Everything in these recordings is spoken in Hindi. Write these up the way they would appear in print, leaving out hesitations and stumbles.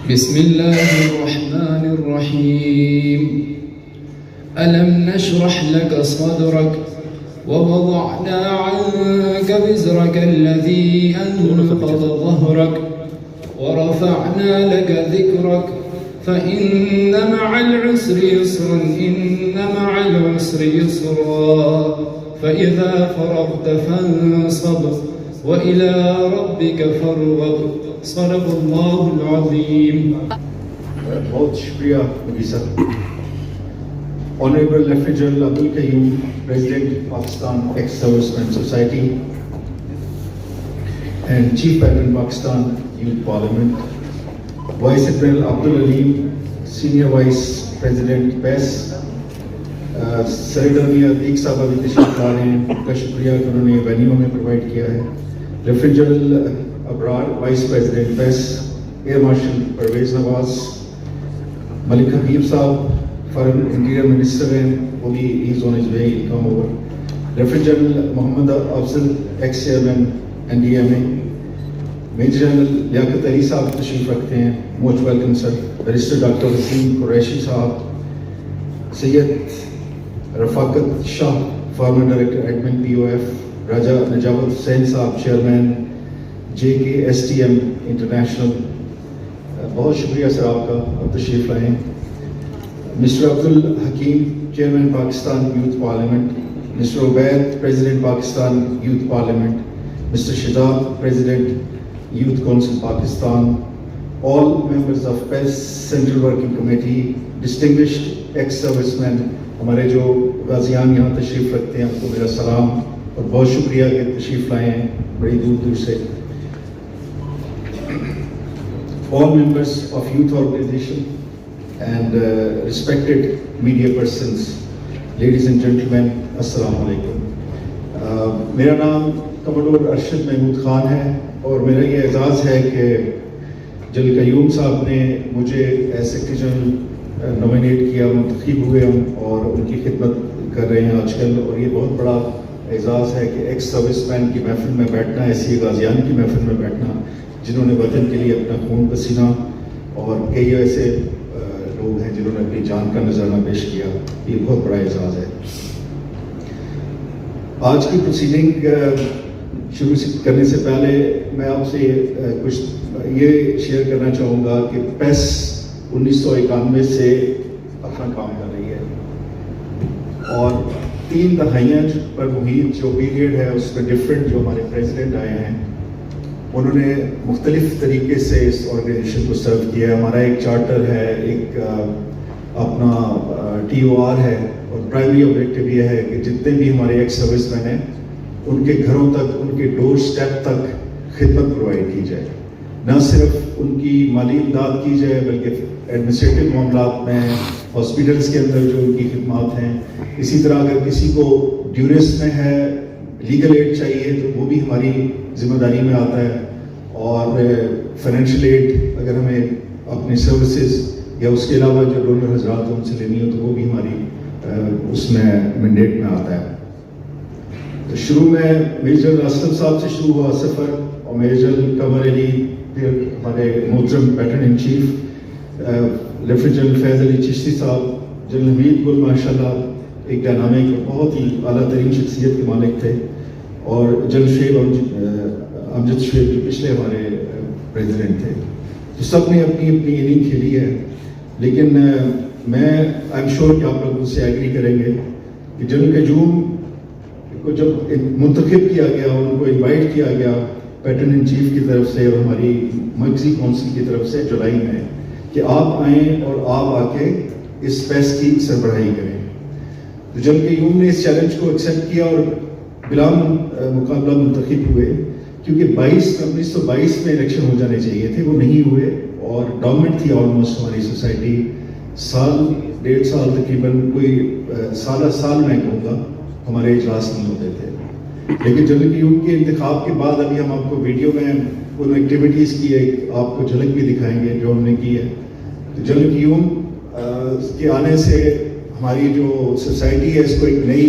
बिस्मिल्लाहिर्रहमानिर्रहीम अलम नशरह लक सदरक ववदअना अन्क विज़रक अल्लज़ी अनक़ज़ ज़हरक वरफ़अना लक ज़िक्रक फ़इन्न मअल उसरि युस्रन इन्न मअल उसरि युस्रा फ़इज़ा फ़रग़त फ़ंसब वइला रब्बिक फ़रग़ब सदक़ल्लाहुल अज़ीम। बहुत शुक्रिया नबी साहब। Honorable Lieutenant General Abdul Qayyum, President Pakistan Ex-Servicemen Society and Chief Patron Pakistan Youth Parliament, Vice Admiral Abdul Aleem, Senior Vice President PES, secretary Atiq साहब अभी तशरीफ ला रहे हैं, उनका शुक्रिया कि उन्होंने वेन्यू हमें प्रोवाइड किया है। Lieutenant general Abrar, vice president पेस, एयर मार्शल परवेज नवाज, मलिक हबीब साहब फॉरेन इंटीरियर मिनिस्टर हैं, वो भी is on his way, come over. Lieutenant general Mohammad Afzal, ex chairman NDMA, major general Liaquat Ali साहब तशरीफ रखते हैं, most welcome sir. Barrister doctor Waseem Qureshi साहब, Syed Rafaqat Shah, former director admin POF, Raja Najawat Hussain साहब, चेयरमैन JKSTM इंटरनेशनल, बहुत शुक्रिया सर आपका, आप तशरीफ लाएँ। Mister Abdul Hakim, chairman Pakistan youth parliament, mister Ubaid, president Pakistan youth parliament, mister Shahzad, president youth council Pakistan, all members of PES central working committee, distinguished ex serviceman, हमारे जो गाजियान यहाँ तशरीफ रखते हैं, आपको मेरा सलाम और बहुत शुक्रिया कि तशरीफ लाए हैं बड़ी दूर दूर से। All members of youth organization and respected media persons, ladies and gentlemen, अस्सलामु अलैकुम। मेरा नाम कमोडोर अरशद महमूद खान है और मेरा ये एजाज़ है कि जनरल क़य्यूम साहब ने मुझे एज सेक्रेटरी जनरल नॉमिनेट किया, मुंतखब हुए हम और उनकी खिदमत कर रहे हैं आजकल, और ये बहुत बड़ा एजाज़ है कि एक्स सर्विसमैन की महफिल में बैठना, ऐसी गाजियान की महफिल में बैठना जिन्होंने वतन के लिए अपना खून पसीना, और कई ऐसे लोग हैं जिन्होंने अपनी जान का नजराना पेश किया, ये बहुत बड़ा एजाज़ है। आज की प्रोसीडिंग शुरू करने से पहले मैं आपसे कुछ ये शेयर करना चाहूँगा कि PES 1991 से अपना काम कर रही है और 3 दहाइयाँ पर मुहित जो पीरियड है उसमें डिफरेंट जो हमारे प्रेसिडेंट आए हैं उन्होंने मुख्तलिफ तरीके से इस ऑर्गेनाइजेशन को सर्व किया है। हमारा एक चार्टर है, एक अपना TOR है, और प्राइमरी ऑब्जेक्टिव ये है कि जितने भी हमारे एक्स सर्विसमैन हैं उनके घरों तक, उनके डोर स्टेप तक खिदमत प्रोवाइड की जाए, न सिर्फ उनकी माली इमदाद की जाए बल्कि एडमिनिस्ट्रेटिव मामलात में, हॉस्पिटल्स के अंदर जो उनकी खिदमात हैं। इसी तरह अगर किसी को ड्यूरेस में है, लीगल एड चाहिए तो वो भी हमारी जिम्मेदारी में आता है, और फाइनेंशियल एड अगर हमें अपनी सर्विसेज या उसके अलावा जो डोनर हजरात उनसे लेनी हो तो वो भी हमारी उसमें मैंडेट में आता है। तो शुरू में मेजर असलम साहब से शुरू हुआ सफ़र, और मेजर कमर अली, फिर हमारे मोहतरम patron in chief lieutenant general Faiz Ali Chishti साहब, जनरल हमीद गुल माशाल्लाह एक डायनामिक बहुत ही आला तरीन शख्सियत के मालिक थे, और जनरल शेब अमजद शेब जो पिछले हमारे प्रेसिडेंट थे। तो सब ने अपनी अपनी इनिंग खेली है, लेकिन मैं आई एम श्योर कि आप लोग मुझसे एग्री करेंगे कि जनरल क़य्यूम को जब मुंतखब किया गया, उनको इनवाइट किया गया पैटर्न इन चीफ की तरफ से और हमारी मर्कज़ी काउंसिल की तरफ से जुलाई में कि आप आएँ और आप आके इस PES की सरबराही करें। तो जनरल क़य्यूम ने इस चैलेंज को एक्सेप्ट किया और बिला मुकाबला मुंतखब हुए, क्योंकि 1922 में इलेक्शन हो जाने चाहिए थे, वो नहीं हुए, और डॉर्मेंट थी ऑलमोस्ट हमारी सोसाइटी। साल 1.5 साल तकरीबन, कोई साल मैं कहूँगा, हमारे इजलास नहीं होते थे। लेकिन जनरल क़य्यूम के इंतखाब के बाद अभी हम आपको वीडियो में उन एक्टिविटीज़ की एक आपको झलक भी दिखाएंगे जो हमने की है। तो जनरल क़य्यूम के आने से हमारी जो सोसाइटी है इसको एक नई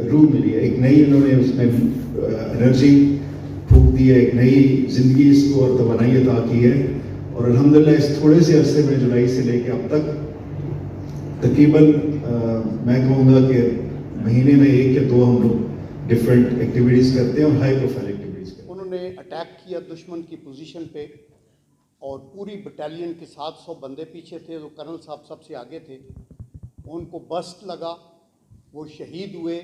रूह मिली है, एक नई उन्होंने उसमें एनर्जी फूंक दी है, एक नई जिंदगी इसको और तवानाई अता की है, और अल्हम्दुलिल्लाह इस थोड़े से अरसे में जुलाई से लेके अब तक तकरीबन मैं कहूँगा कि महीने में 1 या 2 हम लोग डिफरेंट एक्टिविटीज़ करते हैं और हाई प्रोफाइल एक्टिविटीज़ करते हैं। उन्होंने अटैक किया दुश्मन की पोजीशन पे और पूरी बटालियन के 700 बंदे पीछे थे, तो कर्नल साहब सबसे आगे थे। उनको बस्ट लगा, वो शहीद हुए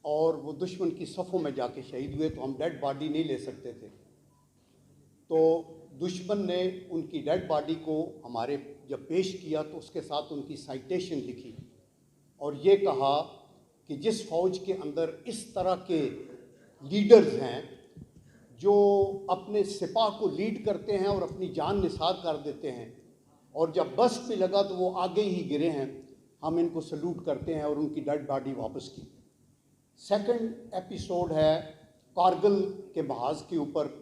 और वो दुश्मन की सफ़ों में जाके शहीद हुए। तो हम डेड बॉडी नहीं ले सकते थे, तो दुश्मन ने उनकी डेड बॉडी को हमारे जब पेश किया तो उसके साथ उनकी साइटेशन लिखी और ये कहा कि जिस फ़ौज के अंदर इस तरह के लीडर्स हैं जो अपने सिपाह को लीड करते हैं और अपनी जान निसार कर देते हैं, और जब बस पे लगा तो वो आगे ही गिरे हैं, हम इनको सल्यूट करते हैं और उनकी डेड बॉडी वापस की। सेकंड एपिसोड है कारगिल के महाज के ऊपर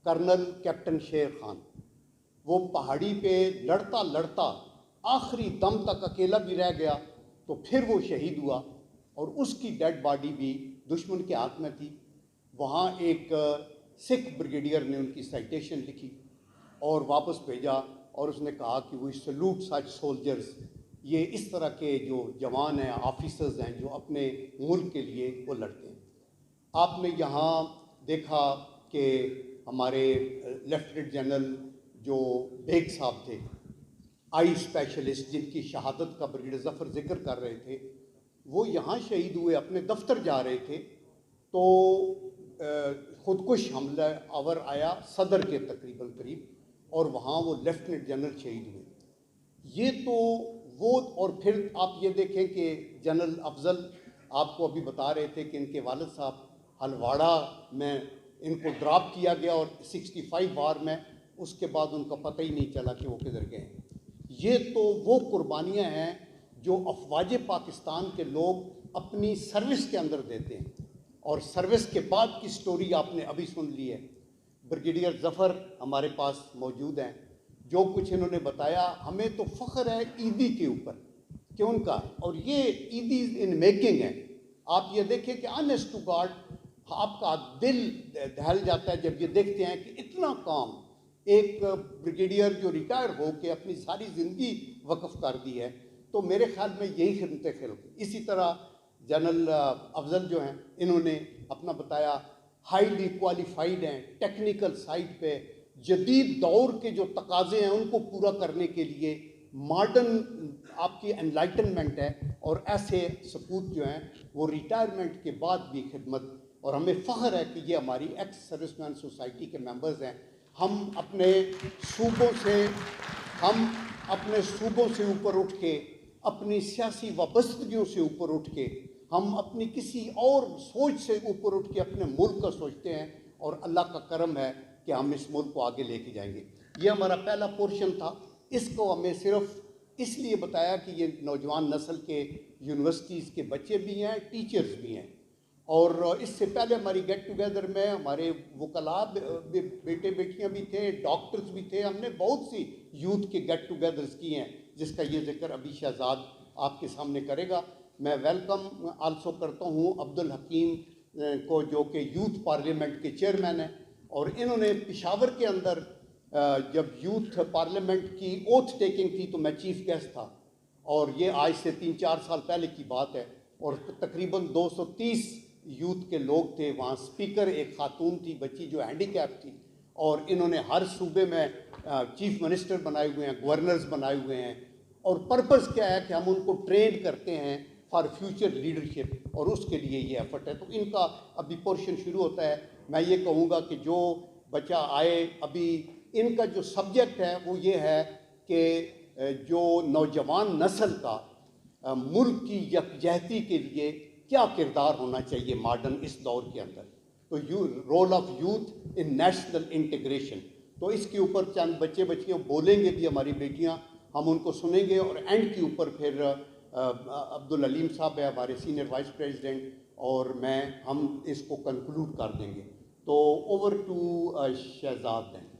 कर्नल कैप्टन शेर खान। वो पहाड़ी पे लड़ता लड़ता आखिरी दम तक अकेला भी रह गया, तो फिर वो शहीद हुआ और उसकी डेड बॉडी भी दुश्मन के हाथ में थी। वहाँ एक सिख ब्रिगेडियर ने उनकी साइटेशन लिखी और वापस भेजा और उसने कहा कि वी सल्यूट सच सोल्जर्स। ये इस तरह के जो जवान हैं, ऑफिसर्स हैं जो अपने मुल्क के लिए वो लड़ते हैं। आपने यहाँ देखा कि हमारे लेफ्टिनेंट जनरल जो बेग साहब थे, आई स्पेशलिस्ट, जिनकी शहादत का ब्रिगेडियर ज़फ़र जिक्र कर रहे थे, वो यहाँ शहीद हुए, अपने दफ्तर जा रहे थे तो खुदकुश हमला आवर आया सदर के तकरीबन करीब, और वहाँ वो लेफ्टिनेंट जनरल शहीद हुए। ये तो वो, और फिर आप ये देखें कि जनरल अफजल आपको अभी बता रहे थे कि इनके वालिद साहब हलवाड़ा में इनको ड्रॉप किया गया और 65 वार में, उसके बाद उनका पता ही नहीं चला कि वो किधर गए। ये तो वो कुर्बानियाँ हैं जो अफवाज पाकिस्तान के लोग अपनी सर्विस के अंदर देते हैं, और सर्विस के बाद की स्टोरी आपने अभी सुन ली है। ब्रिगेडियर ज़फ़र हमारे पास मौजूद हैं, जो कुछ इन्होंने बताया हमें तो फ़ख्र है ईदी के ऊपर कि उनका, और ये ईदी इन मेकिंग है। आप ये देखें कि ऑनेस्ट टू गॉड आपका दिल दहल जाता है जब ये देखते हैं कि इतना काम एक ब्रिगेडियर जो रिटायर हो के अपनी सारी ज़िंदगी वक्फ कर दी है। तो मेरे ख्याल में यही खिदमत खिल। इसी तरह जनरल अफजल जो हैं, इन्होंने अपना बताया हाईली क्वालिफाइड हैं, टेक्निकल साइड पे जदीद दौर के जो तकाज़े हैं उनको पूरा करने के लिए मॉडर्न आपकी एनलाइटनमेंट है, और ऐसे सपूत जो हैं वो रिटायरमेंट के बाद भी खिदमत, और हमें फ़ख्र है कि ये हमारी एक्स सर्विसमैन सोसाइटी के मेंबर्स हैं। हम अपने सूबों से ऊपर उठ के, अपनी सियासी वाबस्तगियों से ऊपर उठ के, हम अपनी किसी और सोच से ऊपर उठ के अपने मुल्क का सोचते हैं, और अल्लाह का करम है कि हम इस मुल्क को आगे लेके जाएंगे। ये हमारा पहला पोर्शन था। इसको हमें सिर्फ इसलिए बताया कि ये नौजवान नस्ल के यूनिवर्सिटीज़ के बच्चे भी हैं, टीचर्स भी हैं, और इससे पहले हमारी गेट टुगेदर में हमारे वकला बेटे बेटियां भी थे, डॉक्टर्स भी थे। हमने बहुत सी यूथ के गेट टुगेदर्स किए हैं, जिसका ये जिक्र अभी शहजाद आपके सामने करेगा। मैं वेलकम आल्सो करता हूँ अब्दुल हकीम को, जो कि यूथ पार्लियामेंट के चेयरमैन हैं, और इन्होंने पेशावर के अंदर जब यूथ पार्लियामेंट की ओथ टेकिंग थी तो मैं चीफ गेस्ट था, और ये आज से 3-4 साल पहले की बात है, और तकरीबन 230 यूथ के लोग थे वहाँ। स्पीकर एक खातून थी, बच्ची जो हैंडीकैप थी, और इन्होंने हर सूबे में चीफ मिनिस्टर बनाए हुए हैं, गवर्नर्स बनाए हुए हैं, और पर्पज़ क्या है कि हम उनको ट्रेन करते हैं फॉर फ्यूचर लीडरशिप, और उसके लिए ये एफर्ट है। तो इनका अभी पोर्शन शुरू होता है। मैं ये कहूँगा कि जो बच्चा आए अभी, इनका जो सब्जेक्ट है वो ये है कि जो नौजवान नस्ल का मुल्क की यकजहती के लिए क्या किरदार होना चाहिए मॉडर्न इस दौर के अंदर, तो role of youth in national integration. तो इसके ऊपर चंद बच्चे बच्चियाँ बोलेंगे भी, हमारी बेटियाँ, हम उनको सुनेंगे, और एंड के ऊपर फिर अब्दुल अलीम साहब है हमारे सीनियर वाइस प्रेसिडेंट, और हम इसको कंक्लूड कर देंगे। तो ओवर टू शहजाद हैं।